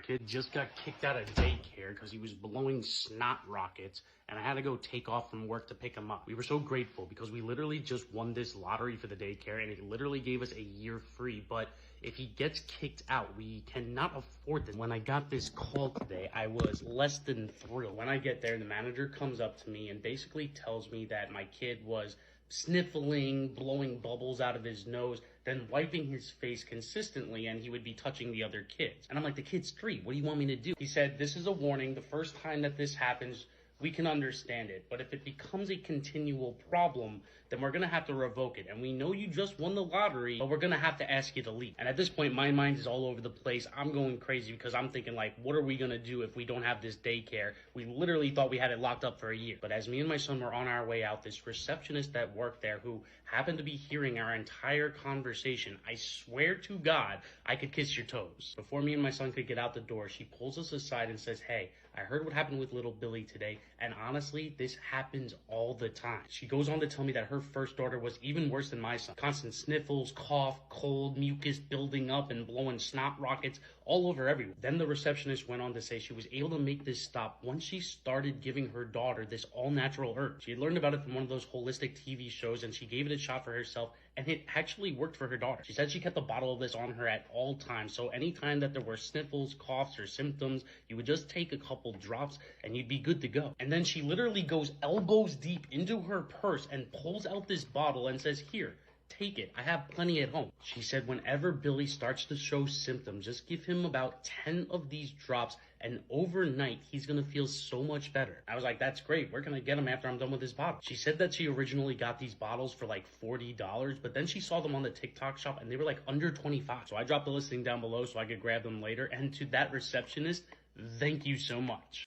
kid just got kicked out of daycare because he was blowing snot rockets, and I had to go take off from work to pick him up. We were so grateful because we literally just won this lottery for the daycare, and it literally gave us a year free. But if he gets kicked out, we cannot afford this. When I got this call today, I was less than thrilled. When I get there, the manager comes up to me and basically tells me that my kid was sniffling, blowing bubbles out of his nose, then wiping his face consistently, and he would be touching the other kids. And I'm like, the kid's 3. What do you want me to do? He said, this is a warning. The first time that this happens, we can understand it. But if it becomes a continual problem, then we're going to have to revoke it. And we know you just won the lottery, but we're going to have to ask you to leave. And at this point, my mind is all over the place. I'm going crazy because I'm thinking, like, what are we going to do if we don't have this daycare? We literally thought we had it locked up for a year. But as me and my son were on our way out, this receptionist that worked there, who happened to be hearing our entire conversation, I swear to God, I could kiss your toes. Before me and my son could get out the door, she pulls us aside and says, hey, I heard what happened with little Billy today, and honestly, this happens all the time. She goes on to tell me that her first daughter was even worse than my son. Constant sniffles, cough, cold, mucus building up, and blowing snot rockets all over everywhere. Then the receptionist went on to say she was able to make this stop once she started giving her daughter this all-natural herb. She had learned about it from one of those holistic TV shows, and she gave it a shot for herself, and it actually worked for her daughter. She said she kept a bottle of this on her at all times, so anytime that there were sniffles, coughs, or symptoms, you would just take a couple drops and you'd be good to go. And then she literally goes elbows deep into her purse and pulls out this bottle and says, here, take it. I have plenty at home. She said whenever Billy starts to show symptoms, just give him about 10 of these drops, and overnight, he's going to feel so much better. I was like, that's great. We're going to get him after I'm done with this bottle. She said that she originally got these bottles for like $40, but then she saw them on the TikTok shop and they were like under 25. So I dropped the listing down below so I could grab them later. And to that receptionist, thank you so much.